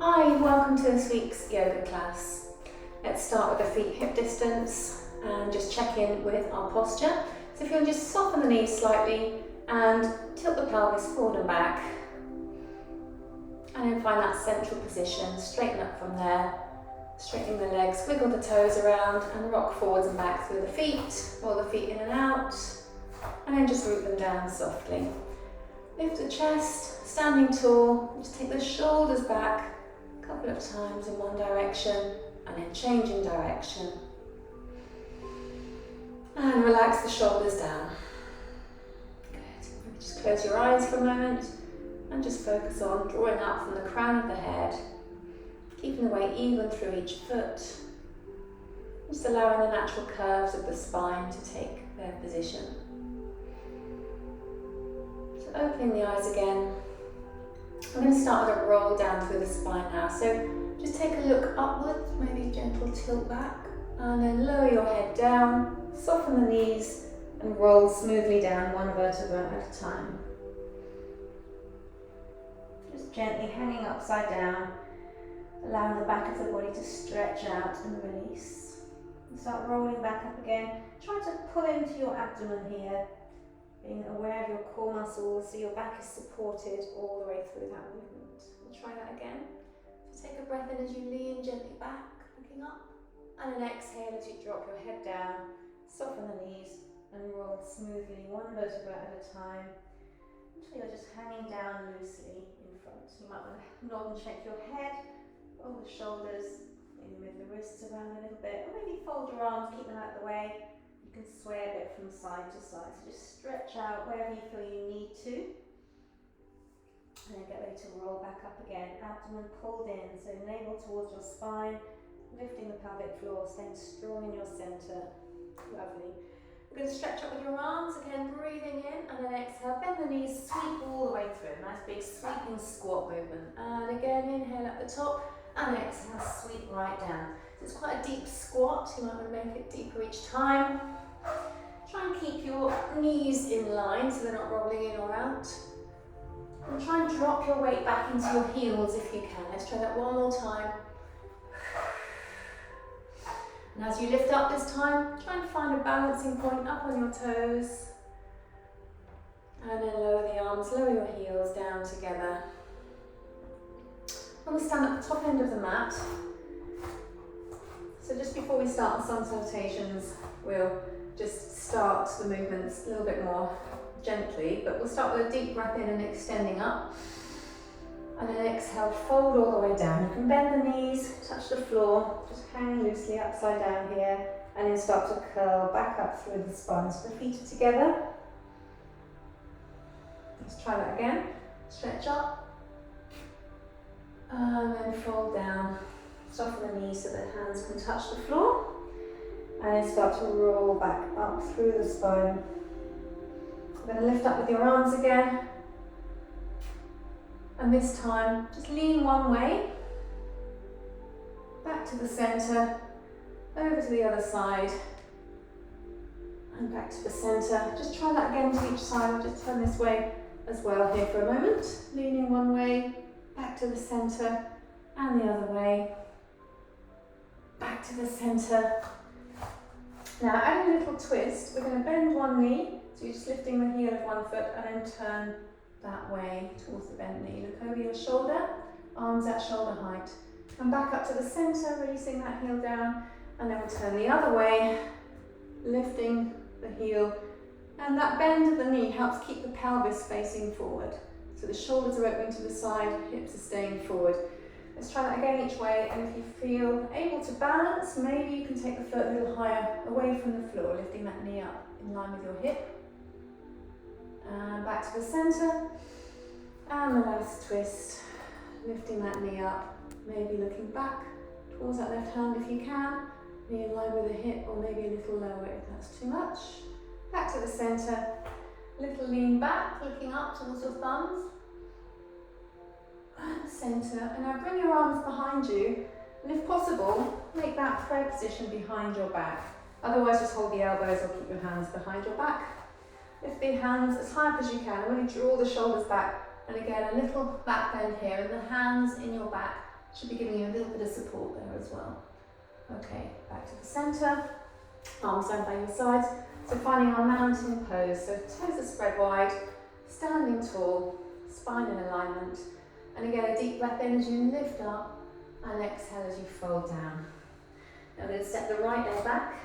Hi, welcome to this week's yoga class. Let's start with the feet hip distance and just check in with our posture. So if you'll just soften the knees slightly and tilt the pelvis forward and back. And then find that central position, straighten up from there. Straightening the legs, wiggle the toes around and rock forwards and back through the feet. Roll the feet in and out. And then just root them down softly. Lift the chest, standing tall. Just take the shoulders back a couple of times in one direction and then changing direction. And relax the shoulders down. Good. Just close your eyes for a moment and just focus on drawing up from the crown of the head, keeping the weight even through each foot. Just allowing the natural curves of the spine to take their position. So opening the eyes again. I'm going to start with a roll down through the spine now. So just take a look upwards, maybe a gentle tilt back, and then lower your head down, soften the knees, and roll smoothly down one vertebra at a time. Just gently hanging upside down, allowing the back of the body to stretch out and release. And start rolling back up again. Try to pull into your abdomen here, being aware of your core muscles so your back is supported all the way through that movement. We'll try that again. So take a breath in as you lean gently back, looking up, and then exhale as you drop your head down, soften the knees, and roll smoothly one vertebra at a time until you're just hanging down loosely in front. You might want to nod and shake your head, roll the shoulders, maybe move the wrists around a little bit, or maybe fold your arms, keep them out of the way. You can sway a bit from side to side, so just stretch out wherever you feel you need to. And then get ready to roll back up again, abdomen pulled in, so navel towards your spine, lifting the pelvic floor, staying strong in your centre. Lovely. We're going to stretch up with your arms, again breathing in, and then exhale, bend the knees, sweep all the way through. Nice big sweeping squat movement. And again, inhale at the top, and exhale, sweep right down. So it's quite a deep squat, you might want to make it deeper each time. Try and keep your knees in line so they're not rolling in or out. And try and drop your weight back into your heels if you can. Let's try that one more time. And as you lift up this time, try and find a balancing point up on your toes. And then lower the arms, lower your heels down together. And we'll stand at the top end of the mat. So just before we start on sun salutations, we'll just start the movements a little bit more gently, but we'll start with a deep breath in and extending up. And then exhale, fold all the way down. You can bend the knees, touch the floor, just hang loosely upside down here, and then start to curl back up through the spine so the feet are together. Let's try that again. Stretch up, and then fold down. Soften the knees so the hands can touch the floor. And then start to roll back up through the spine. We're going to lift up with your arms again. And this time, just lean one way. Back to the centre. Over to the other side. And back to the centre. Just try that again to each side. I'll just turn this way as well here for a moment. Leaning one way. Back to the centre. And the other way. Back to the centre. Now adding a little twist, we're going to bend one knee, so you're just lifting the heel of one foot and then turn that way towards the bent knee. Look over your shoulder, arms at shoulder height. Come back up to the centre, releasing that heel down, and then we'll turn the other way, lifting the heel. And that bend of the knee helps keep the pelvis facing forward. So the shoulders are opening to the side, hips are staying forward. Let's try that again each way, and if you feel able to balance, maybe you can take the foot a little higher away from the floor, lifting that knee up in line with your hip. And back to the centre, and the last twist, lifting that knee up, maybe looking back towards that left hand if you can, be in line with the hip, or maybe a little lower if that's too much. Back to the centre, little lean back, looking up towards your thumbs. And centre, and now bring your arms behind you, and if possible, make that prayer position behind your back. Otherwise, just hold the elbows or keep your hands behind your back. Lift the hands as high up as you can, really draw the shoulders back, and again, a little back bend here, and the hands in your back Should be giving you a little bit of support there as well. Okay, back to the centre. Arms down by your sides. So finding our mountain pose. So toes are spread wide, standing tall, spine in alignment. And again, a deep breath in as you lift up, and exhale as you fold down. Now we're going to step the right leg back.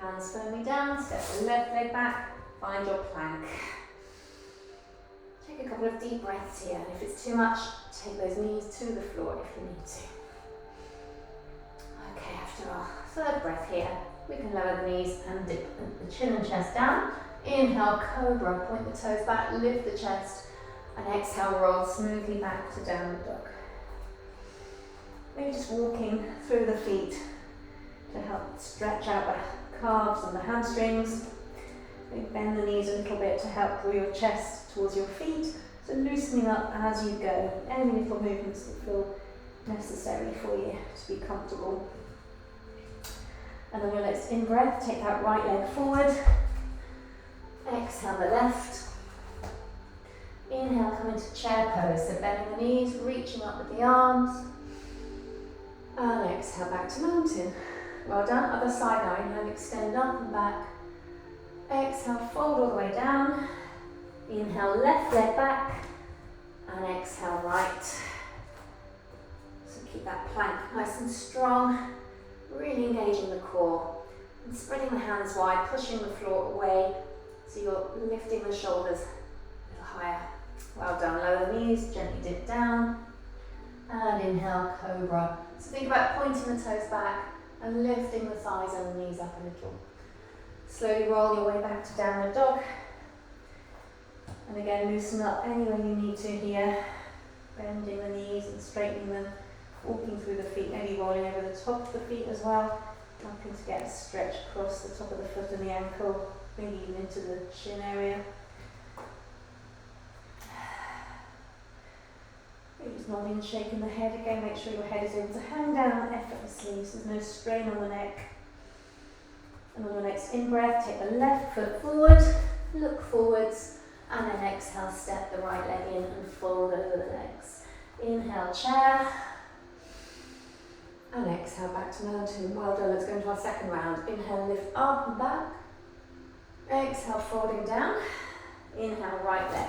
Hands firmly down, step the left leg back, find your plank. Take a couple of deep breaths here, and if it's too much, take those knees to the floor if you need to. Okay, after our third breath here, we can lower the knees and dip the chin and chest down. Inhale, cobra, point the toes back, lift the chest, and exhale, roll smoothly back to downward dog. Maybe just walking through the feet to help stretch out the calves and the hamstrings. Maybe bend the knees a little bit to help draw your chest towards your feet. So loosening up as you go. Any little movements that feel necessary for you to be comfortable. And then your next in-breath, take that right leg forward. Exhale the left. Inhale, come into chair pose. So bending the knees, reaching up with the arms. And exhale back to mountain. Well done. Other side now. Inhale, extend up and back. Exhale, fold all the way down. Inhale, left leg back. And exhale, right. So keep that plank nice and strong. Really engaging the core. And spreading the hands wide, pushing the floor away. So you're lifting the shoulders a little higher. Well done. Lower the knees, gently dip down. And inhale, cobra. So think about pointing the toes back and lifting the thighs and the knees up a little. Slowly roll your way back to downward dog. And again, loosen up any way you need to here. Bending the knees and straightening them. Walking through the feet, maybe rolling over the top of the feet as well. Helping to get a stretch across the top of the foot and the ankle. Maybe even into the shin area. Maybe just nodding, shaking the head again. Make sure your head is able to hang down effortlessly so there's no strain on the neck. And on your next in-breath, take the left foot forward, look forwards, and then exhale, step the right leg in and fold over the legs. Inhale, chair. And exhale, back to mountain. Well done. Let's go into our second round. Inhale, lift up and back. Exhale, folding down. Inhale, right leg.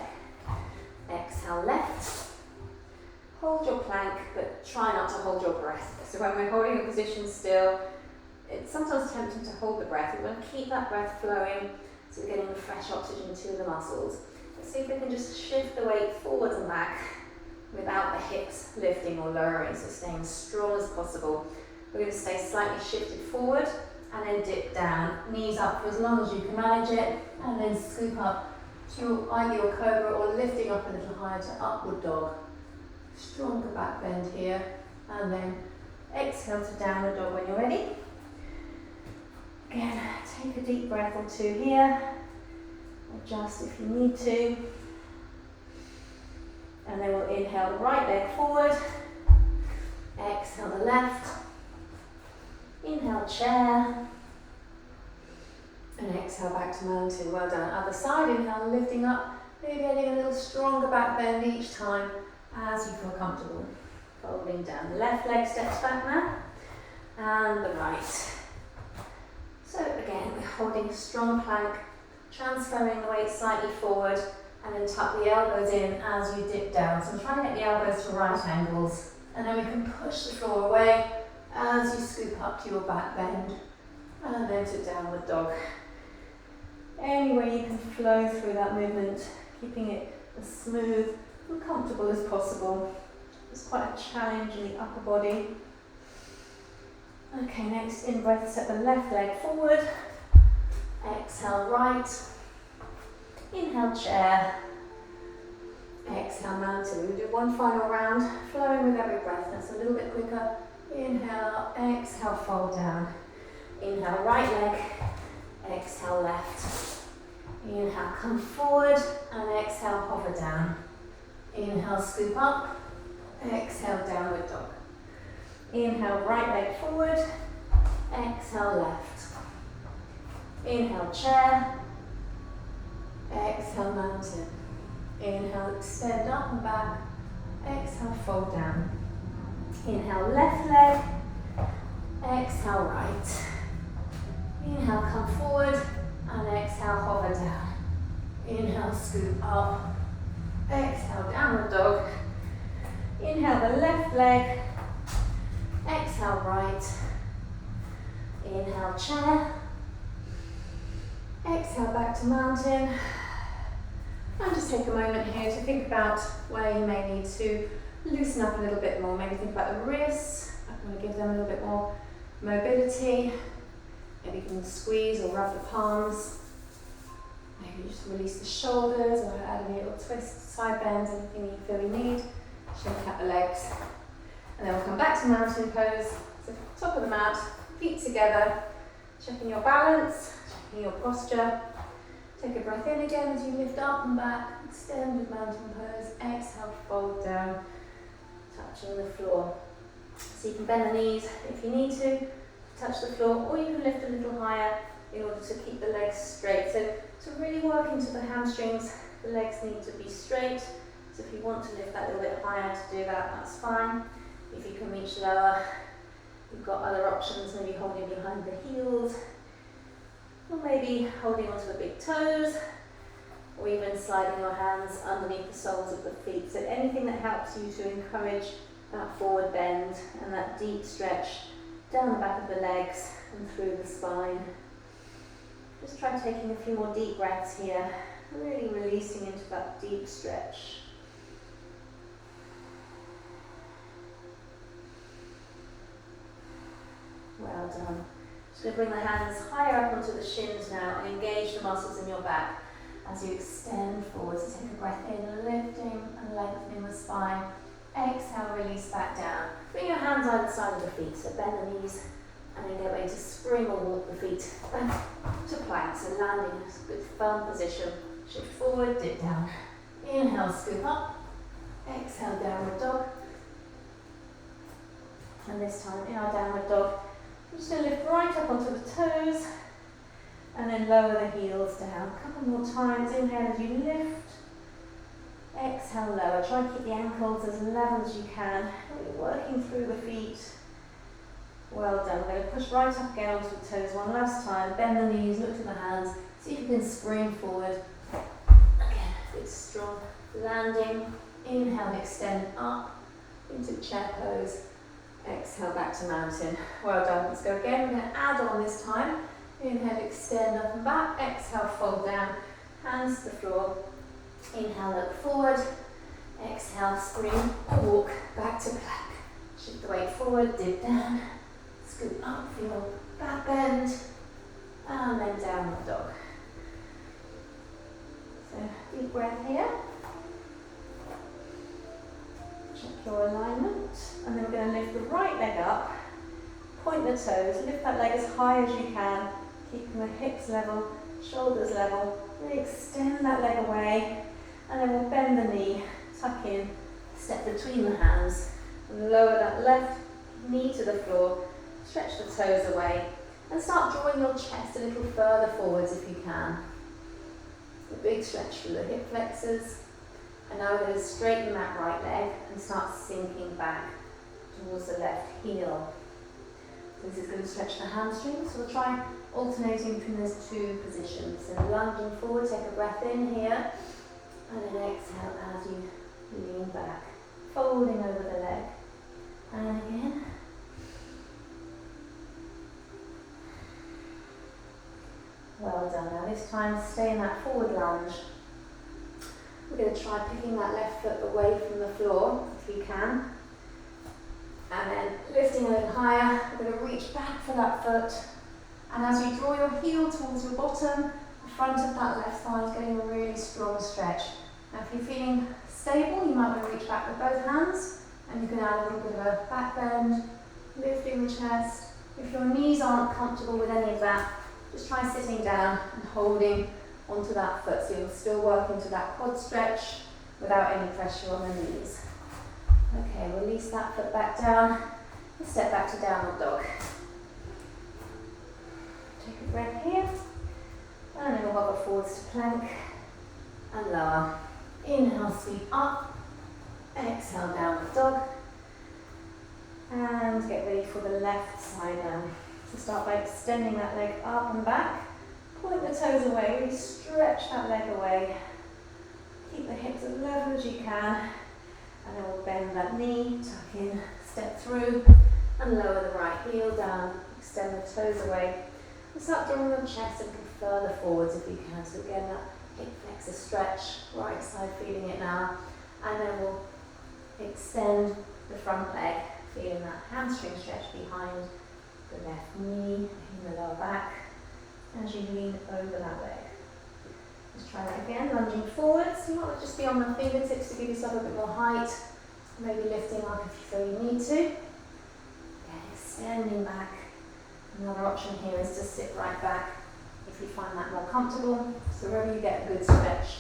Exhale, left. Hold your plank, but try not to hold your breath. So when we're holding a position still, it's sometimes tempting to hold the breath. We want to keep that breath flowing so we're getting fresh oxygen to the muscles. Let's see if we can just shift the weight forwards and back without the hips lifting or lowering, so staying strong as possible. We're going to stay slightly shifted forward and then dip down. Knees up for as long as you can manage it, and then scoop up to either your cobra or lifting up a little higher to upward dog. Stronger back bend here, and then exhale to downward dog when you're ready. Again, take a deep breath or two here. Adjust if you need to. And then we'll inhale the right leg forward. Exhale the left. Inhale, chair. And exhale back to mountain. Well done. Other side, inhale, lifting up. Maybe adding a little stronger back bend each time as you feel comfortable. Folding down. The left leg steps back now. And the right. So again, we're holding a strong plank, transferring the weight slightly forward, and then tuck the elbows in as you dip down. So try and get the elbows to right angles, and then we can push the floor away as you scoop up to your back bend, and then to downward dog. Any way you can flow through that movement, keeping it as smooth and comfortable as possible. It's quite a challenge in the upper body. Okay, next in breath, set the left leg forward. Exhale, right. Inhale, chair. Exhale, mountain. We'll do one final round, flowing with every breath. That's a little bit quicker. Inhale, exhale, fold down. Inhale, right leg. Exhale, left. Inhale, come forward, and exhale, hover down. Inhale, scoop up. Exhale, downward dog. Inhale, right leg forward. Exhale, left. Inhale, chair. Exhale, mountain. Inhale, extend up and back. Exhale, fold down. Inhale, left leg. Exhale, right. Inhale, come forward. And exhale, hover down. Inhale, scoop up. Exhale, downward dog. Inhale the left leg. Exhale, right. Inhale, chair. Exhale, back to mountain. And just take a moment here to think about where you may need to loosen up a little bit more. Maybe think about the wrists. I'm going to give them a little bit more mobility. Maybe you can squeeze or rub the palms. Maybe just release the shoulders or add a little twist, side bends, anything you feel you need. Shake out the legs. And then we'll come back to mountain pose. So top of the mat, feet together, checking your balance, checking your posture. Take a breath in again as you lift up and back, extend with mountain pose. Exhale, fold down, touching the floor. So you can bend the knees if you need to, touch the floor, or you can lift a little higher in order to keep the legs straight. So to really work into the hamstrings, the legs need to be straight. So if you want to lift that a little bit higher to do that, that's fine. If you can reach lower, you've got other options, maybe holding behind the heels, or maybe holding onto the big toes, or even sliding your hands underneath the soles of the feet. So anything that helps you to encourage that forward bend and that deep stretch down the back of the legs and through the spine. Just try taking a few more deep breaths here, really releasing into that deep stretch. Well done. Just going to bring the hands higher up onto the shins now and engage the muscles in your back as you extend forward. So take a breath in, lifting and lengthening the spine. Exhale, release back down. Bring your hands either side of the feet, so bend the knees and then get ready to spring or walk the feet back to plank. So landing in a good firm position. Shift forward, dip down. Inhale, scoop up. Exhale, downward dog. And this time in our downward dog, I'm just going to lift right up onto the toes and then lower the heels down. A couple more times. Inhale as you lift. Exhale, lower. Try and keep the ankles as level as you can. Really working through the feet. Well done. We're going to push right up again onto the toes one last time. Bend the knees, look to the hands. See if you can spring forward. Again, good strong landing. Inhale, extend up into chair pose. Exhale, back to mountain. Well done. Let's go again. We're going to add on this time. Inhale, extend up and back. Exhale, fold down. Hands to the floor. Inhale, look forward. Exhale, spring or walk back to plank. Shift the weight forward, dip down. Scoop up for your back bend. And then downward dog. So, deep breath here. Check your alignment, and then we're going to lift the right leg up, point the toes, lift that leg as high as you can, keeping the hips level, shoulders level, really extend that leg away, and then we'll bend the knee, tuck in, step between the hands, and lower that left knee to the floor, stretch the toes away, and start drawing your chest a little further forwards if you can. A big stretch through the hip flexors. And now we're going to straighten that right leg and start sinking back towards the left heel. So this is going to stretch the hamstrings, so we'll try alternating between those two positions. So lunging forward, take a breath in here, and then exhale as you lean back, folding over the leg. And again. Well done. Now this time stay in that forward lunge. We're going to try picking that left foot away from the floor, if you can. And then lifting a little higher, we're going to reach back for that foot. And as you draw your heel towards your bottom, the front of that left thigh is getting a really strong stretch. Now if you're feeling stable, you might want to reach back with both hands. And you can add a little bit of a back bend, lifting the chest. If your knees aren't comfortable with any of that, just try sitting down and holding onto that foot, so you'll still work into that quad stretch without any pressure on the knees. Okay, release that foot back down and step back to downward dog. Take a breath here, and then we'll hover forwards to plank and lower. Inhale, sweep up. Exhale, downward dog. And get ready for the left side now. So start by extending that leg up and back. Point the toes away, really stretch that leg away. Keep the hips as level as you can. And then we'll bend that knee, tuck in, step through, and lower the right heel down. Extend the toes away. And start drawing the chest and come further forwards if you can. So again, that hip flexor stretch, right side feeling it now. And then we'll extend the front leg, feeling that hamstring stretch behind the left knee, in the lower back, as you lean over that leg. Let's try that again, lunging forwards. You want to just be on the fingertips to give yourself a bit more height. Maybe lifting up if you feel you need to. Again, extending back. Another option here is to sit right back if you find that more comfortable. So wherever you get a good stretch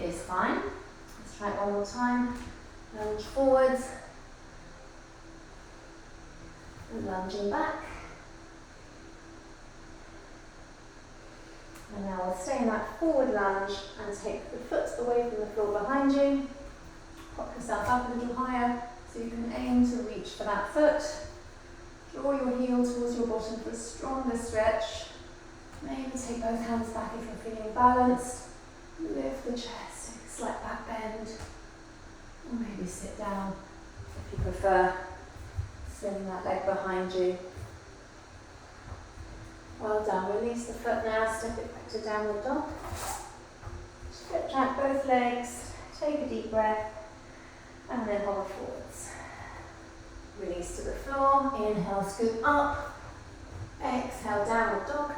is fine. Let's try it one more time. Lunge forwards. And lunging back. And now we'll stay in that forward lunge and take the foot away from the floor behind you. Pop yourself up a little higher so you can aim to reach for that foot. Draw your heel towards your bottom for a stronger stretch. Maybe take both hands back if you're feeling balanced. Lift the chest, take a slight back bend. Or maybe sit down if you prefer. Sling that leg behind you. Well done. Release the foot now, step it back to downward dog. Stretch out both legs, take a deep breath, and then hover forwards. Release to the floor, inhale, scoop up. Exhale, downward dog.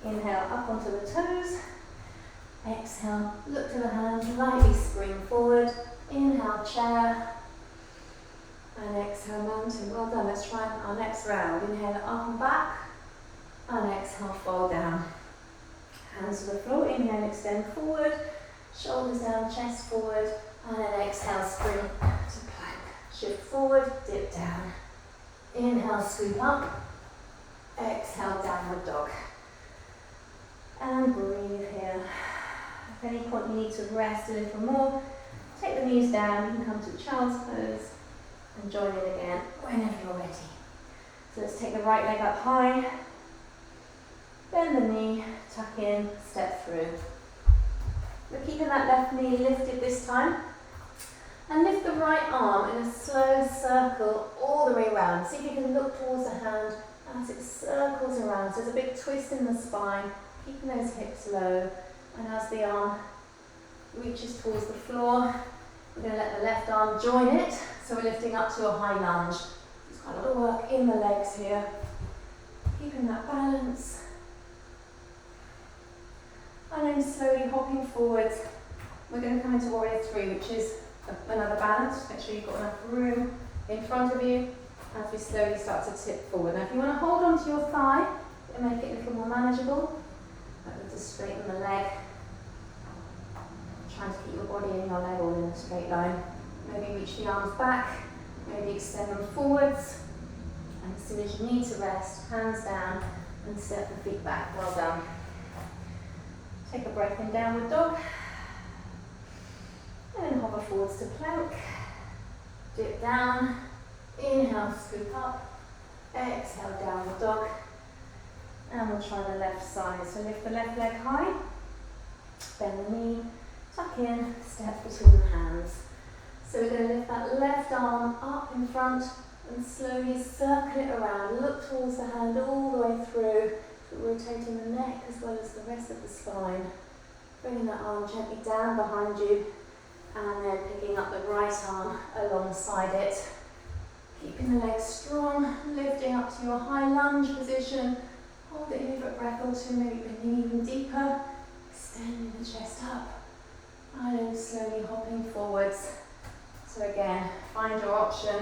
Inhale, up onto the toes. Exhale, look to the hands, lightly spring forward. Inhale, chair. And exhale, mountain. Well done. Let's try our next round. Inhale, up and back. And exhale, fold down. Hands to the floor. Inhale, extend forward. Shoulders down, chest forward. And then exhale, spring to plank. Shift forward, dip down. Inhale, scoop up. Exhale, downward dog. And breathe here. At any point you need to rest a little more, take the knees down. You can come to child's pose and join in again whenever you're ready. So let's take the right leg up high. Bend the knee, tuck in, step through. We're keeping that left knee lifted this time. And lift the right arm in a slow circle all the way around. See if you can look towards the hand as it circles around. So there's a big twist in the spine, keeping those hips low. And as the arm reaches towards the floor, we're going to let the left arm join it. So we're lifting up to a high lunge. There's quite a lot of work in the legs here. Keeping that balance. And then slowly hopping forwards. We're going to come into Warrior 3, which is another balance. Make sure you've got enough room in front of you as we slowly start to tip forward. Now if you want to hold on to your thigh and make it a little more manageable, just straighten the leg. Trying to keep your body and your leg all in a straight line. Maybe reach the arms back, maybe extend them forwards. And as soon as you need to rest, hands down and step the feet back. Well done. Take a breath in, downward dog. And then hover forwards to plank. Dip down. Inhale, scoop up. Exhale, downward dog. And we'll try the left side. So lift the left leg high. Bend the knee. Tuck in. Step between the hands. So we're going to lift that left arm up in front and slowly circle it around. Look towards the hand all the way through. Rotating the neck as well as the rest of the spine. Bringing that arm gently down behind you and then picking up the right arm alongside it. Keeping the legs strong, lifting up to your high lunge position. Hold it here for a breath or two, maybe bending even deeper. Extending the chest up and then slowly hopping forwards. So again, find your option.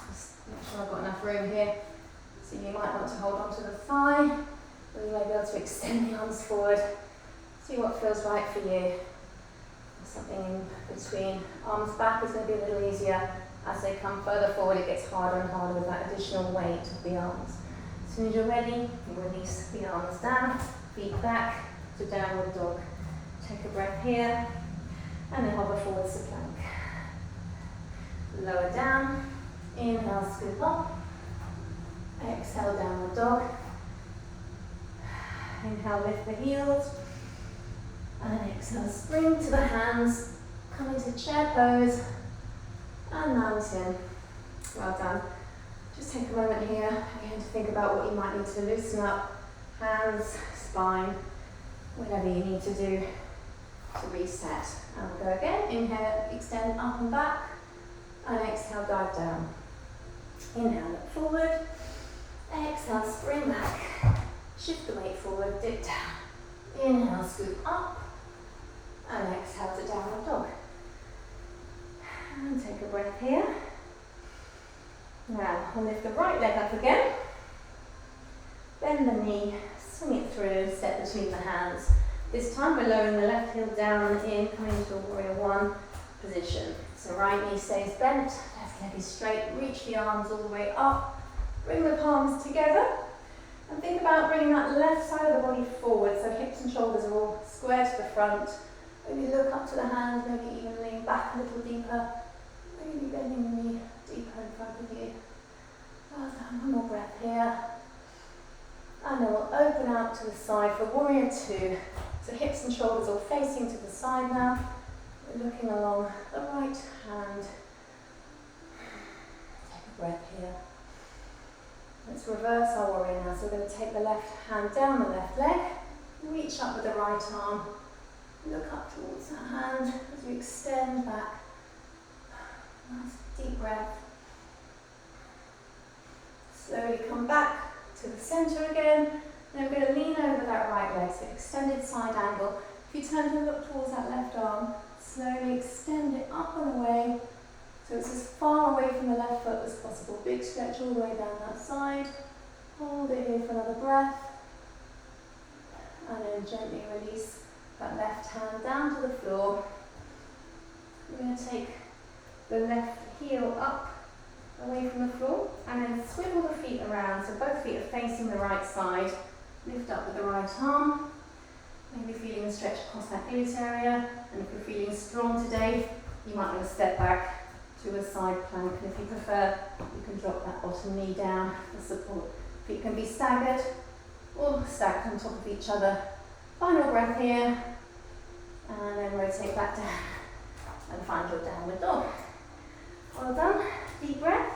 Just make sure I've got enough room here. So you might want to hold on to the thigh. Or you may be able to extend the arms forward. See what feels right for you. Something in between. Arms back is going to be a little easier. As they come further forward, it gets harder and harder with that additional weight of the arms. As soon as you're ready, you release the arms down, feet back to downward dog. Take a breath here, and then hover forwards to plank. Lower down, Inhale, scoop up. Exhale, downward dog. Inhale, lift the heels. And exhale, spring to the hands. Come into chair pose. And mountain. Well done. Just take a moment here again to think about what you might need to loosen up. Hands, spine, whatever you need to do to reset. And we'll go again. Inhale, extend up and back. And exhale, dive down. Inhale, look forward. Exhale, spring back. Shift the weight forward, dip down. Inhale, scoop up. And exhale to downward dog. And take a breath here. Now, I'll lift the right leg up again. Bend the knee, swing it through, step between the hands. This time we're lowering the left heel down and in, coming into a warrior one position. So right knee stays bent, left leg is straight, reach the arms all the way up, bring the palms together, and think about bringing that left side of the body forward, so hips and shoulders are all square to the front. Maybe look up to the hands, maybe even lean back a little deeper, maybe bending the knee deeper in front of you. Well done, one more breath here. And then we'll open out to the side for warrior two. So hips and shoulders all facing to the side now. We're looking along the right hand. Take a breath here. Let's reverse our warrior now. So we're going to take the left hand down the left leg, reach up with the right arm, look up towards that hand as we extend back. Nice deep breath. Slowly come back to the centre again. Then we're going to lean over that right leg, so extended side angle. If you turn to look towards that left arm, slowly extend it up and away, so it's as far away from the left foot as possible. Big stretch all the way down that side. Hold it here for another breath. And then gently release that left hand down to the floor. We're going to take the left heel up away from the floor and then swivel the feet around, so both feet are facing the right side. Lift up with the right arm, maybe feeling a stretch across that glute area, and if you're feeling strong today, you might want to step back to a side plank, and if you prefer, you can drop that bottom knee down for support. Feet can be staggered or stacked on top of each other. Final breath here, and then rotate back down and find your downward dog. Well done. Deep breath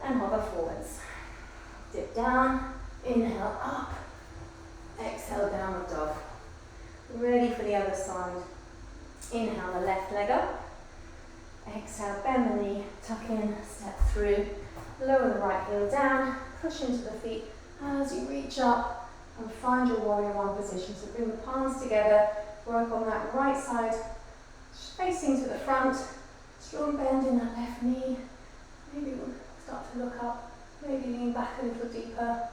and hover forwards. Dip down, inhale up, exhale downward dog. Ready for the other side. Inhale the left leg up, exhale bend the knee, tuck in, step through, lower the right heel down, push into the feet as you reach up and find your warrior one position. So bring the palms together, work on that right side, facing to the front. Strong bend in that left knee. Maybe we'll start to look up, maybe lean back a little deeper.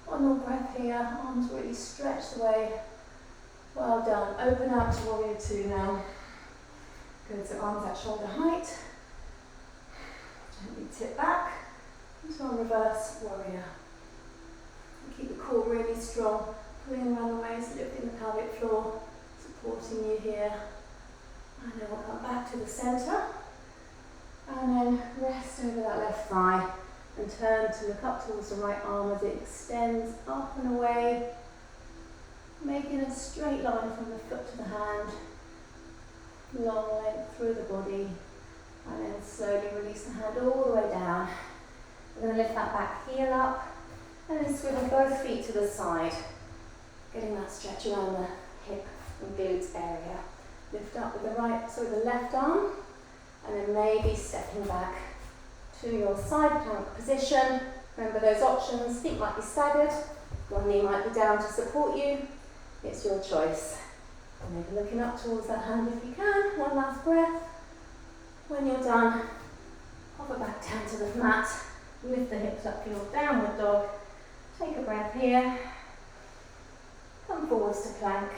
One more breath here, arms really stretched away. Well done. Open out to warrior two now. Good, so arms at shoulder height. Gently tip back into our reverse warrior. And keep the core really strong, pulling around the waist, lifting the pelvic floor, supporting you here. And then we'll come back to the centre. And then rest over that left thigh and turn to look up towards the right arm as it extends up and away, making a straight line from the foot to the hand, long length through the body, and then slowly release the hand all the way down. We're going to lift that back heel up and then swivel both feet to the side, getting that stretch around the hip and glutes area. Lift up with the left arm, and then maybe stepping back to your side plank position. Remember those options, feet might be staggered, one knee might be down to support you. It's your choice. And maybe looking up towards that hand if you can. One last breath. When you're done, hover back down to the mat, lift the hips up for your downward dog. Take a breath here. Come forwards to plank.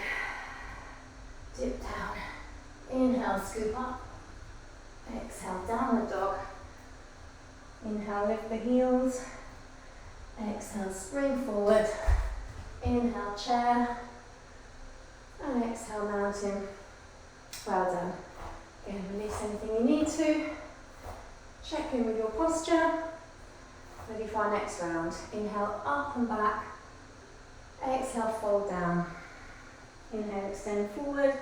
Dip down. Inhale, scoop up. Exhale, downward dog. Inhale, lift the heels. Exhale, spring forward. Inhale, chair. And exhale, mountain. Well done. Again, release anything you need to. Check in with your posture. Ready for our next round. Inhale up and back. Exhale, fold down. Inhale, extend forward.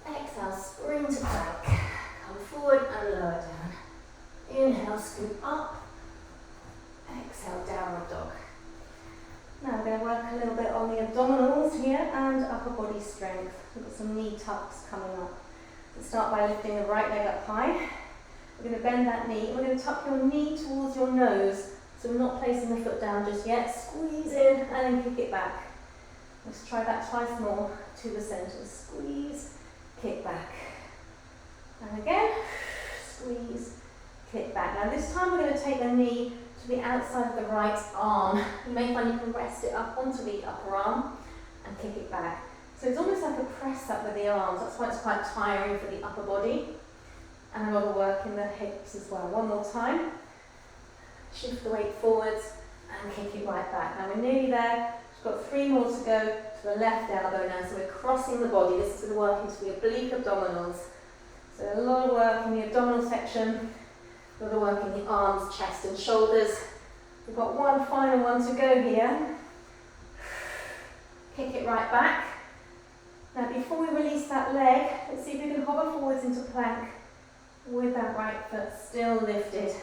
Exhale, spring to plank. Come forward and lower down. Inhale, scoop up. Exhale, downward dog. Now we're going to work a little bit on the abdominals here and upper body strength. We've got some knee tucks coming up. So start by lifting the right leg up high. We're going to bend that knee. We're going to tuck your knee towards your nose. So we're not placing the foot down just yet. Squeeze in and then kick it back. Let's try that twice more to the centre. Squeeze, kick back. And again, squeeze, kick back. Now this time we're going to take the knee to the outside of the right arm. You may find you can rest it up onto the upper arm and kick it back. So it's almost like a press up with the arms. That's why it's quite tiring for the upper body. And a lot of work in the hips as well. One more time. Shift the weight forwards and kick it right back. Now we're nearly there. We've got 3 more to go to the left elbow now. So we're crossing the body. This is going to work into the oblique abdominals. So a lot of work in the abdominal section. A lot of work in the arms, chest and shoulders. We've got one final one to go here. Kick it right back. Now before we release that leg, let's see if we can hover forwards into plank with that right foot still lifted.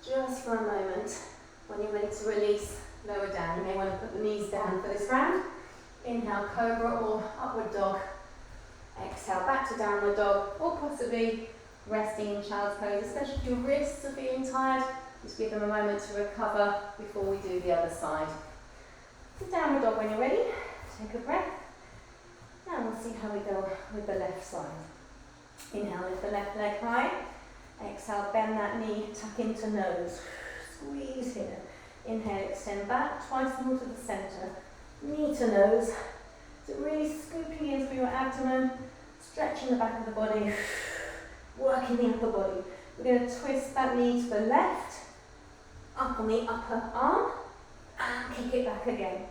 Just for a moment. When you're ready to release, lower down. You may want to put the knees down for this round. Inhale, cobra or upward dog. Exhale, back to downward dog, or possibly resting in child's pose, especially if your wrists are feeling tired. Just give them a moment to recover before we do the other side. So downward dog when you're ready. Take a breath. And we'll see how we go with the left side. Inhale, lift the left leg high. Exhale, bend that knee, tuck into nose. Squeeze here. Inhale, extend back, twice more to the centre. Knee to nose. So really scooping in through your abdomen, stretching the back of the body, working the upper body. We're going to twist that knee to the left, up on the upper arm, and kick it back again.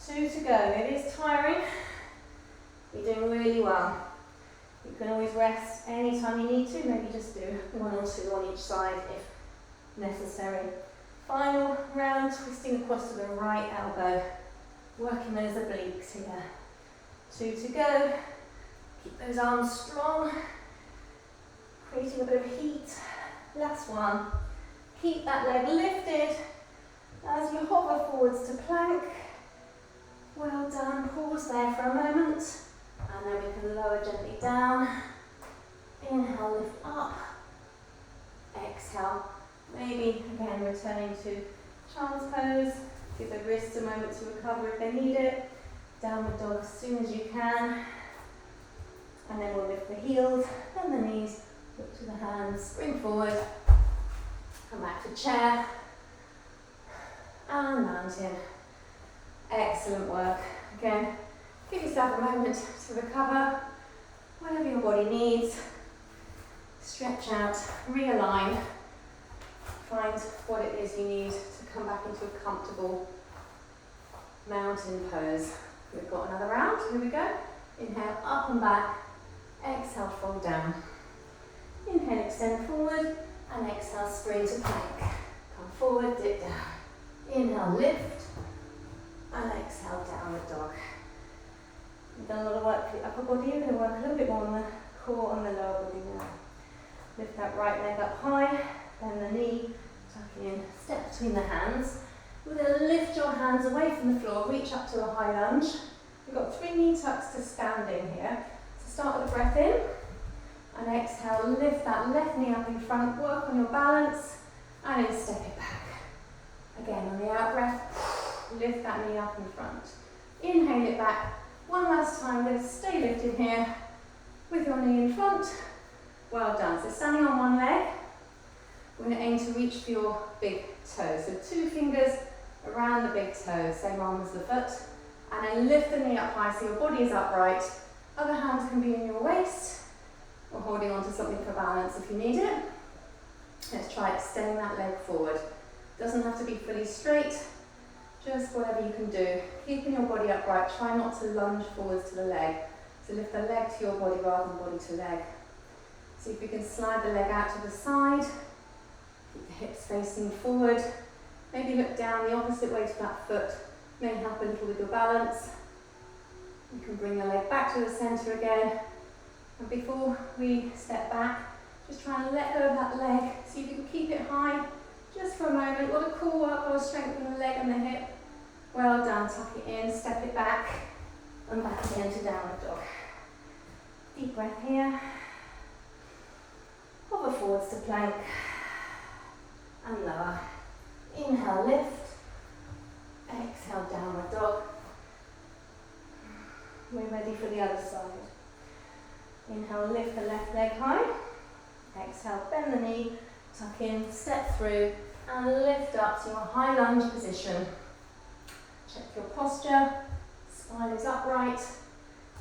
2 to go. It is tiring. You're doing really well. You can always rest anytime you need to, maybe just do 1 or 2 on each side if necessary. Final round, twisting across to the right elbow, working those obliques here. 2 to go. Keep those arms strong, creating a bit of heat. Last one. Keep that leg lifted as you hover forwards to plank. Well done. Pause there for a moment. And then we can lower gently down. Inhale, lift up. Exhale. Maybe again returning to child's pose. Give the wrists a moment to recover if they need it. Downward dog as soon as you can. And then we'll lift the heels and the knees. Look to the hands. Spring forward. Come back to chair. And mountain. Excellent work. Again, give yourself a moment to recover, whatever your body needs. Stretch out, realign, find what it is you need to come back into a comfortable mountain pose. We've got another round, here we go. Inhale, up and back, exhale, fold down. Inhale, extend forward, and exhale, spring to plank. Come forward, dip down. Inhale, lift, and exhale, downward dog. We've done a lot of work for the upper body. We're going to work a little bit more on the core and the lower body now. Lift that right leg up high, bend the knee, tuck in, step between the hands. We're going to lift your hands away from the floor, reach up to a high lunge. We've got 3 knee tucks to standing here. So start with a breath in, and exhale, lift that left knee up in front, work on your balance, and then step it back. Again, on the out breath, lift that knee up in front. Inhale it back. One last time, we're going to stay lifted here with your knee in front. Well done. So standing on one leg, we're going to aim to reach for your big toe. So 2 fingers around the big toe, same arm as the foot. And then lift the knee up high so your body is upright. Other hand can be in your waist or holding onto something for balance if you need it. Let's try extending that leg forward. Doesn't have to be fully straight. Just whatever you can do. Keeping your body upright, try not to lunge forwards to the leg. So lift the leg to your body rather than body to leg. See if you can slide the leg out to the side. facing forward. Maybe look down the opposite way to that foot. May help a little with your balance. You can bring the leg back to the centre again. And before we step back, just try and let go of that leg. See if you can keep it high just for a moment. A lot of core work, a lot of strength in the leg and the hip. Well done, tuck it in, step it back, and back again to downward dog. Deep breath here. Hover forwards to plank, and lower. Inhale, lift. Exhale, downward dog. We're ready for the other side. Inhale, lift the left leg high. Exhale, bend the knee, tuck in, step through, and lift up to your high lunge position. Check your posture, spine is upright.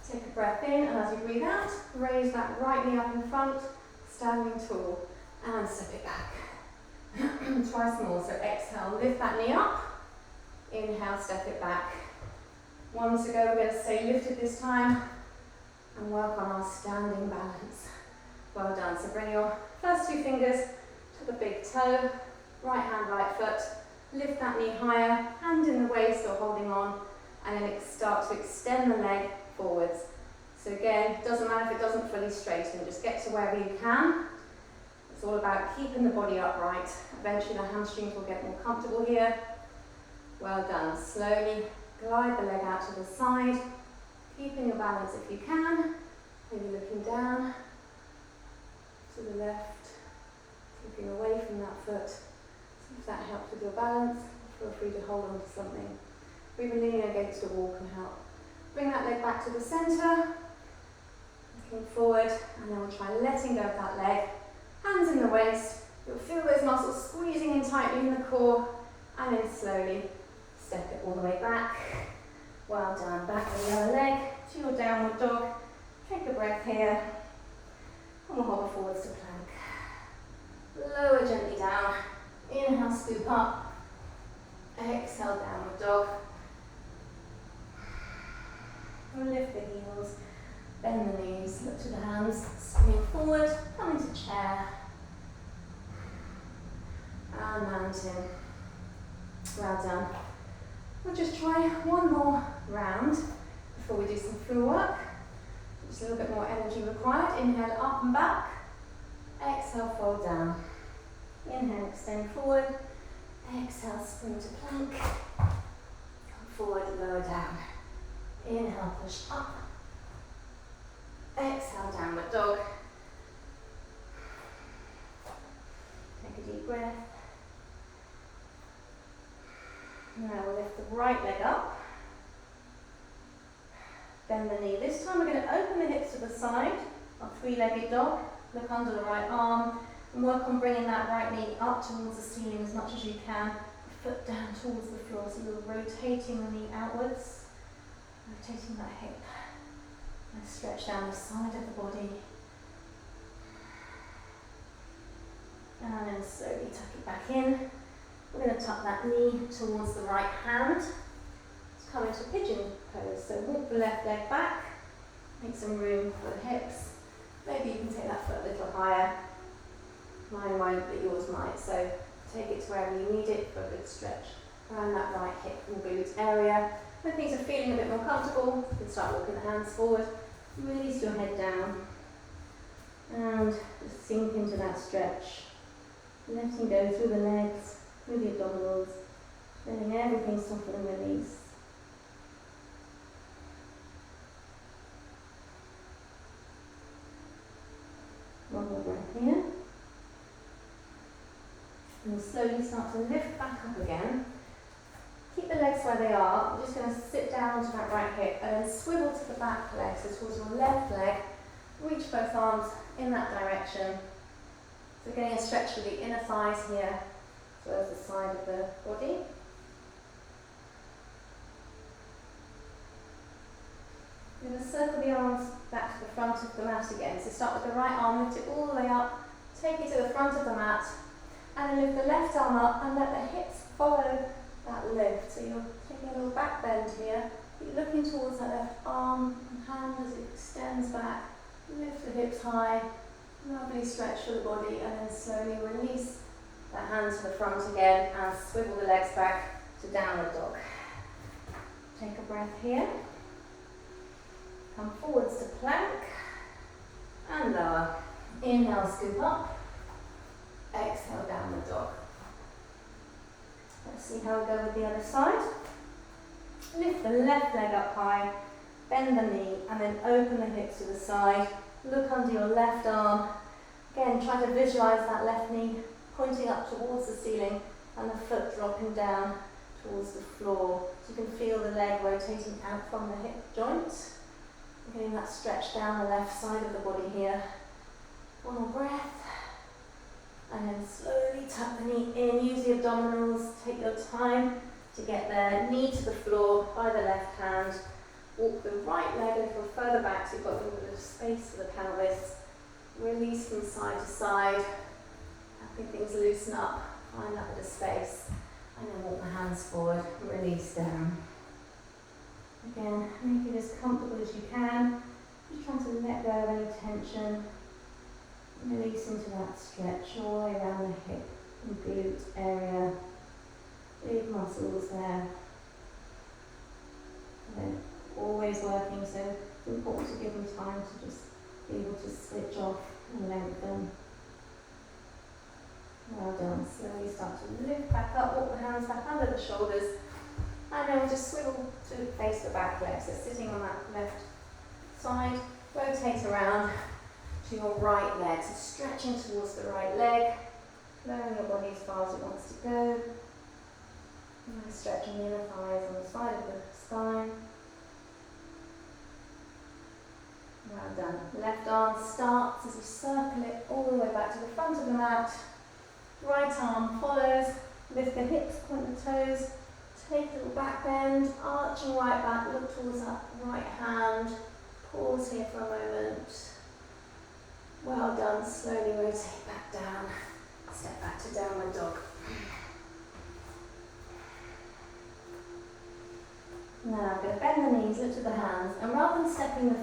Take a breath in, and as you breathe out, raise that right knee up in front, standing tall, and step it back. Twice more, so exhale, lift that knee up. Inhale, step it back. One to go, we're going to stay lifted this time, and work on our standing balance. Well done, so bring your first two fingers to the big toe, right hand, right foot, lift that knee higher, hand in the waist or holding on, and then start to extend the leg forwards. So again, doesn't matter if it doesn't fully straighten, just get to wherever you can. It's all about keeping the body upright. Eventually the hamstrings will get more comfortable here. Well done, slowly glide the leg out to the side, keeping your balance if you can, maybe looking down to the left, looking away from that foot. See if that helps with your balance. Feel free to hold on to something. Even leaning against a wall can help. Bring that leg back to the centre, looking forward, and then we'll try letting go of that leg. Hands in the waist, you'll feel those muscles squeezing in tightly in the core, and then slowly step it all the way back. Well done, back of the other leg to your downward dog. Take a breath here, and we'll hover forwards to plank. Lower gently down, inhale, scoop up, exhale, downward dog. And lift the heels, bend the knees, look to the hands, swing forward, come into chair, and mountain. Well done. We'll just try one more round before we do some full work. Just a little bit more energy required. Inhale, up and back. Exhale, fold down. Inhale, extend forward. Exhale, spring to plank. Come forward, lower down. Inhale, push up. Exhale, downward dog. Take a deep breath. Now we'll lift the right leg up. Bend the knee. This time we're going to open the hips to the side, our three-legged dog. Look under the right arm and work on bringing that right knee up towards the ceiling as much as you can. Foot down towards the floor, so you're rotating the knee outwards. Rotating that hip, and stretch down the side of the body, and then slowly tuck it back in. We're going to tuck that knee towards the right hand. Let's come into pigeon pose, so walk the left leg back, make some room for the hips. Maybe you can take that foot a little higher. Mine won't, but yours might, so take it to wherever you need it for a good stretch around that right hip and glute area. When things are feeling a bit more comfortable, you can start walking the hands forward, release your head down, and just sink into that stretch, letting go through the legs, through the abdominals, letting everything soften and release. One more breath here, and slowly start to lift back up again. Keep the legs where they are. We're just going to sit down onto that right hip and then swivel to the back leg, so towards your left leg. Reach both arms in that direction. So getting a stretch for the inner thighs here, as well as the side of the body. We're going to circle the arms back to the front of the mat again. So start with the right arm, lift it all the way up, take it to the front of the mat, and then lift the left arm up and let the hips follow that lift. So you're taking a little back bend here. Keep looking towards that left arm and hand as it extends back. Lift the hips high. Lovely stretch for the body, and then slowly release that hand hand to the front again and swivel the legs back to downward dog. Take a breath here. Come forwards to plank and lower. Inhale, scoop up. Exhale, downward dog. Let's see how we go with the other side. Lift the left leg up high, bend the knee, and then open the hips to the side. Look under your left arm. Again, try to visualize that left knee pointing up towards the ceiling and the foot dropping down towards the floor. So you can feel the leg rotating out from the hip joint. Getting that stretch down the left side of the body here. One more breath. And then slowly tuck the knee in. Use the abdominals. Take your time to get there. Knee to the floor by the left hand. Walk the right leg a little further back so you've got a little bit of space for the pelvis. Release from side to side. Helping things loosen up. Find that bit of space. And then walk the hands forward. Release down. Again, make it as comfortable as you can. Just trying to let go of any tension. Release into that stretch all the way around the hip and glute area. Big muscles there. And then always working, so it's important to give them time to just be able to switch off and lengthen. Well done. Slowly start to lift back up, walk the hands back under the shoulders, and then we'll just swivel to face the back leg. So sitting on that left side, rotate around to your right leg. So stretching towards the right leg, lowering your body as far as it wants to go. And stretching the inner thighs on the side of the spine. Well done. Left arm starts as you circle it all the way back to the front of the mat. Right arm follows. Lift the hips, point the toes. Take a little back bend, arching right back, look towards that right hand. Pause here for a moment. Well done. Slowly rotate back down. Step back to downward dog. Now I'm going to bend the knees, look to the hands, and rather than stepping the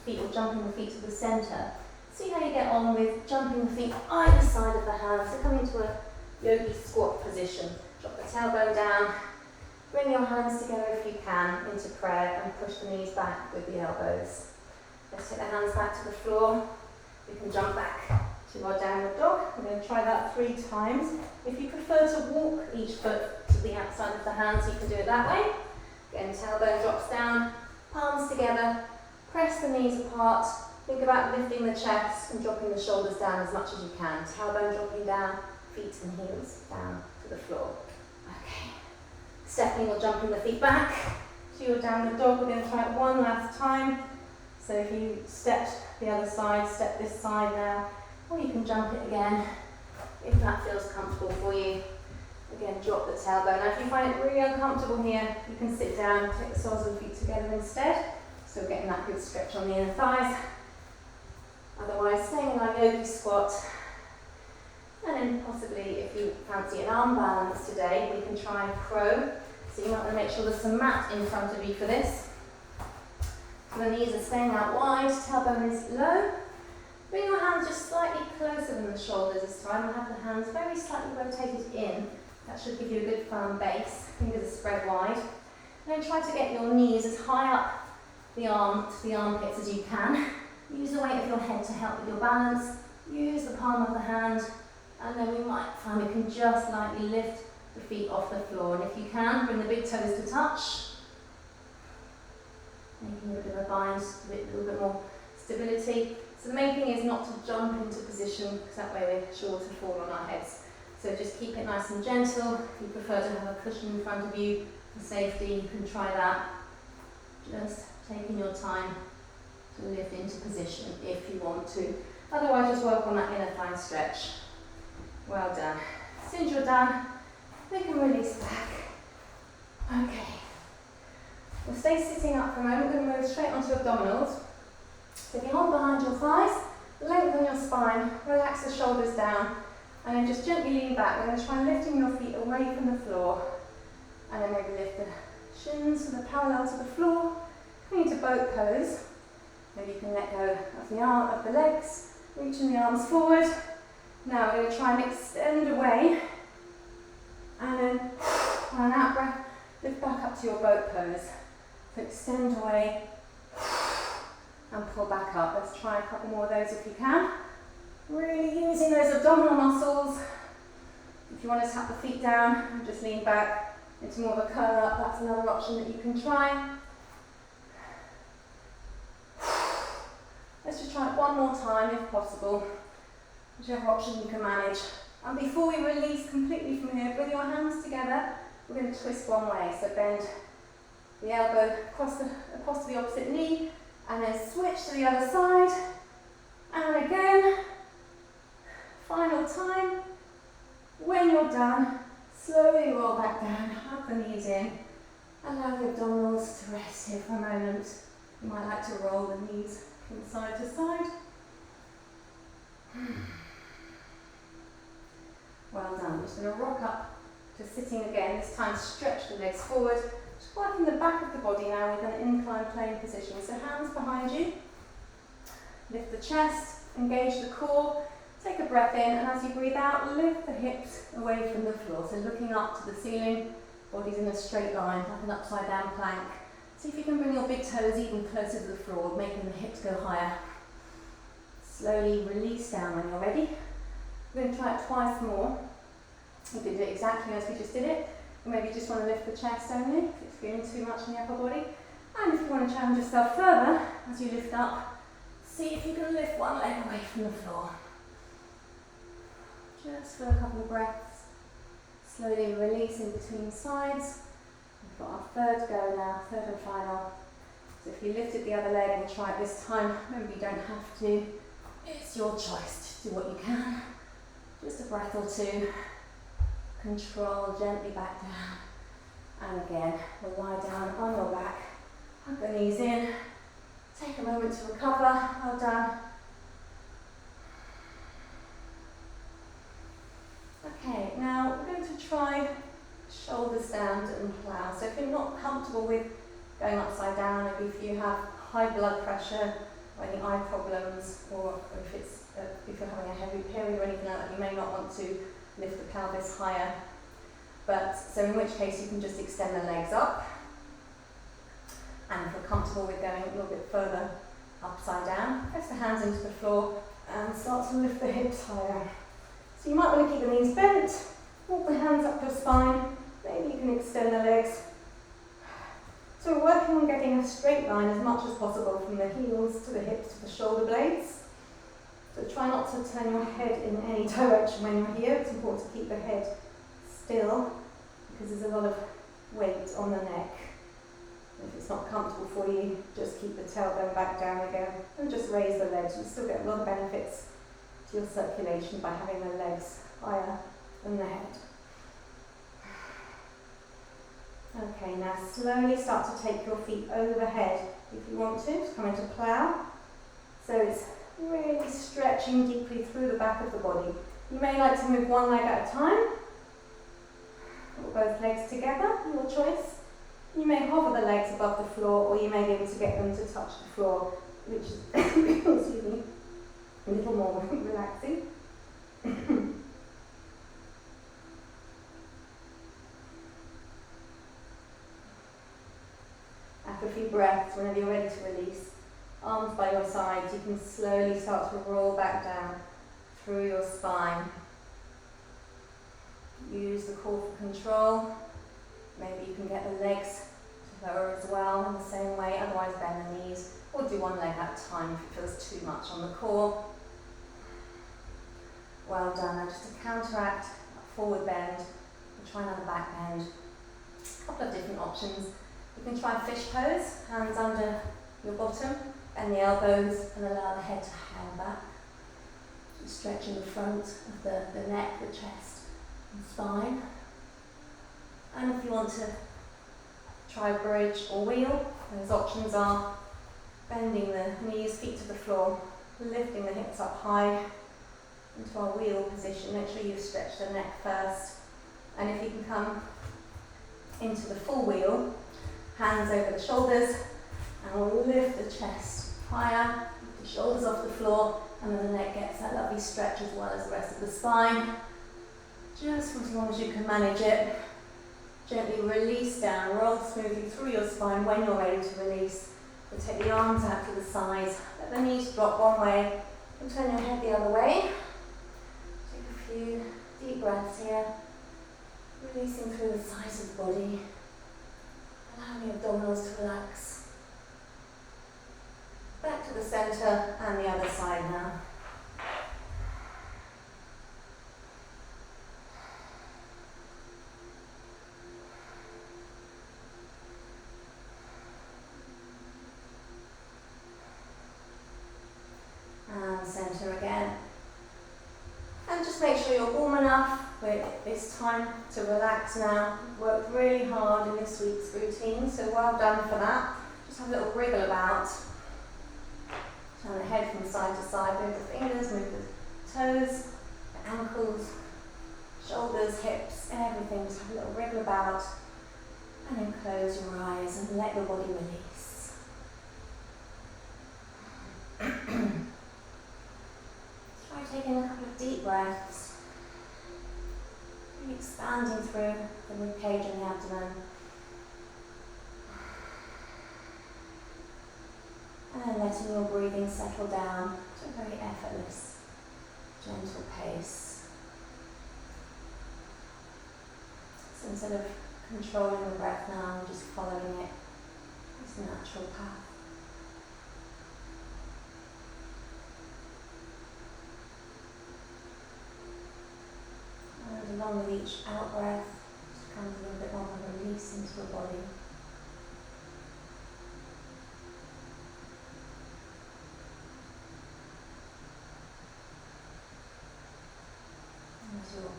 feet or jumping the feet to the centre, see how you get on with jumping the feet either side of the hands. So come into a yogi squat position. Drop the tailbone down, bring your hands together if you can into prayer, and push the knees back with the elbows. Let's take the hands back to the floor. We can jump back to our downward dog. We're going to try that 3 times. If you prefer to walk each foot to the outside of the hands, you can do it that way. Again, tailbone drops down, palms together, press the knees apart. Think about lifting the chest and dropping the shoulders down as much as you can. Tailbone dropping down, feet and heels down to the floor. Okay. Stepping or jumping the feet back to your downward dog. We're going to try it one last time. So if you stepped the other side, step this side now, or you can jump it again if that feels comfortable for you. Again, drop the tailbone. Now if you find it really uncomfortable here, you can sit down, take the soles of the feet together instead. Still getting that good stretch on the inner thighs. Otherwise, staying in our yogi squat. And then possibly, if you fancy an arm balance today, we can try crow. So you might want to make sure there's some mat in front of you for this. So the knees are staying out wide, tailbone is low. Bring your hands just slightly closer than the shoulders this time, and have the hands very slightly rotated in. That should give you a good firm base. Fingers are spread wide. And then try to get your knees as high up the arm to the armpits as you can. Use the weight of your head to help with your balance. Use the palm of the hand, and then we might find we can just lightly lift the feet off the floor. And if you can, bring the big toes to touch. Making a bit of a bind, a little bit more stability. So the main thing is not to jump into position, because that way we're sure to fall on our heads. So just keep it nice and gentle. If you prefer to have a cushion in front of you for safety, you can try that. Just taking your time to lift into position if you want to. Otherwise, just work on that inner thigh stretch. Well done. As soon as you're done, we can release back. Okay. We'll stay sitting up for a moment. We're going to move straight onto abdominals. So if you hold behind your thighs, lengthen your spine, relax the shoulders down, and then just gently lean back. We're going to try lifting your feet away from the floor, and then maybe lift the shins so they're parallel to the floor. Coming into boat pose. Maybe you can let go of the legs, reaching the arms forward. Now we're going to try and extend away to your boat pose. So extend away and pull back up. Let's try a couple more of those if you can. Really using those abdominal muscles. If you want to tap the feet down and just lean back into more of a curl up, that's another option that you can try. Let's just try it one more time if possible. Whichever option you can manage. And before we release completely from here, bring your hands together. We're going to twist one way. So bend the elbow across to the opposite knee, and then switch to the other side. And again, final time. When you're done, slowly roll back down, hug the knees in. Allow the abdominals to rest here for a moment. You might like to roll the knees from side to side. Well done. We're just going to rock up to sitting again. This time stretch the legs forward. Just working the back of the body now with an inclined plane position. So hands behind you. Lift the chest, engage the core. Take a breath in, and as you breathe out, lift the hips away from the floor. So looking up to the ceiling, body's in a straight line, like an upside down plank. See if you can bring your big toes even closer to the floor, making the hips go higher. Slowly release down when you're ready. We're going to try it twice more. You can do it exactly as we just did it. You maybe just want to lift the chest only, if it's feeling too much in the upper body. And if you want to challenge yourself further, as you lift up, see if you can lift one leg away from the floor. Just for a couple of breaths, slowly releasing between sides. We've got our third go now, third and final. So if you lifted the other leg, we'll try it this time. Remember, you don't have to. It's your choice to do what you can. Just a breath or two. Control gently back down. And again, we'll lie down on your back. Hug the knees in. Take a moment to recover. Well done. Okay, now we're going to try shoulder stand and plough. So if you're not comfortable with going upside down, maybe if you have high blood pressure or any eye problems, or if you're having a heavy period or anything like that, you may not want to lift the pelvis higher. But so in which case you can just extend the legs up. And if you're comfortable with going a little bit further upside down, press the hands into the floor and start to lift the hips higher. So you might want to keep the knees bent, walk the hands up your spine, maybe you can extend the legs. So we're working on getting a straight line as much as possible from the heels to the hips to the shoulder blades. So try not to turn your head in any direction when you're here. It's important to keep the head still because there's a lot of weight on the neck. If it's not comfortable for you, just keep the tailbone back down again and just raise the legs. You still get a lot of benefits to your circulation by having the legs higher than the head. Okay, now slowly start to take your feet overhead if you want to. Just come into plough. So it's really stretching deeply through the back of the body. You may like to move one leg at a time, or both legs together, your choice. You may hover the legs above the floor, or you may be able to get them to touch the floor, which is excuse me, a little more relaxing. After a few breaths, whenever you're ready to release, arms by your sides, you can slowly start to roll back down through your spine. Use the core for control. Maybe you can get the legs to lower as well in the same way, otherwise bend the knees, or do one leg at a time if it feels too much on the core. Well done. Now just to counteract that forward bend, we'll try another back bend. A couple of different options. You can try fish pose, hands under your bottom, bend the elbows and allow the head to hang back. Just stretching the front of the neck, the chest and spine. And if you want to try bridge or wheel, those options are bending the knees, feet to the floor, lifting the hips up high into our wheel position. Make sure you stretch the neck first. And if you can come into the full wheel, hands over the shoulders, and we'll lift the chest higher, lift the shoulders off the floor, and then the neck gets that lovely stretch as well as the rest of the spine. Just for as long as you can manage it. Gently release down, roll smoothly through your spine when you're ready to release. So take the arms out to the sides, let the knees drop one way, and turn your head the other way. Take a few deep breaths here, releasing through the sides of the body. Allow your abdominals to relax. Back to the centre and the other side now. And centre again. And just make sure you're warm enough. It's time to relax now. Worked really hard in this week's routine, so well done for that. Just have a little wriggle about. Turn the head from side to side, move the fingers, move the toes, the ankles, shoulders, hips, everything. Just have a little wriggle about. And then close your eyes and let your body release. Try taking a couple of deep breaths. Really expanding through the rib cage and the abdomen. And then letting your breathing settle down to a very effortless, gentle pace. So instead of controlling the breath now, I'm just following it, its natural path. And along with each out breath, just comes a little bit more of a release into the body. And as your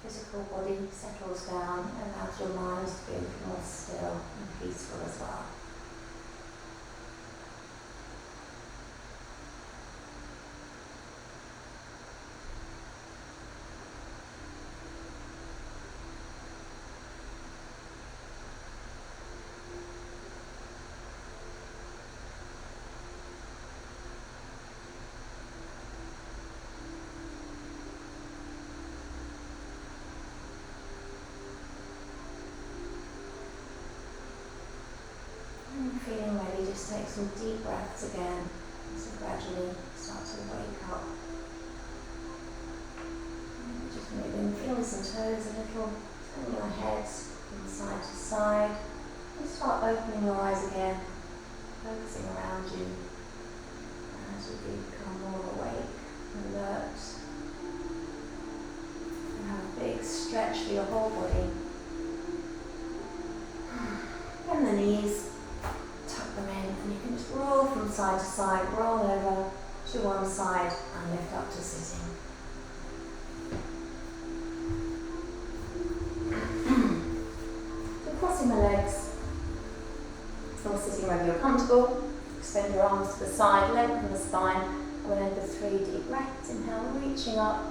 physical body settles down, it allows your mind to be a little more still and peaceful as well. Feeling ready, just take some deep breaths again as you gradually start to wake up. And just moving fingers and toes a little, turning your head from side to side, and start opening your eyes again, focusing around you as you become more awake and alert. And have a big stretch for your whole body. And the knees. And you can just roll from side to side, roll over to one side and lift up to sitting. So crossing the legs or sitting wherever you're comfortable. Extend your arms to the side, lengthen the spine. We'll end with 3 deep breaths. Inhale, reaching up.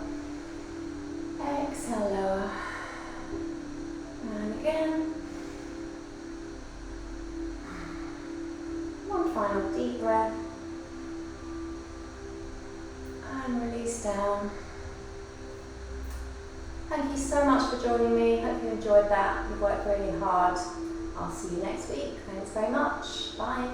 Exhale, lower. And again. One final deep breath. And release down. Thank you so much for joining me. Hope you enjoyed that. You've worked really hard. I'll see you next week. Thanks very much. Bye.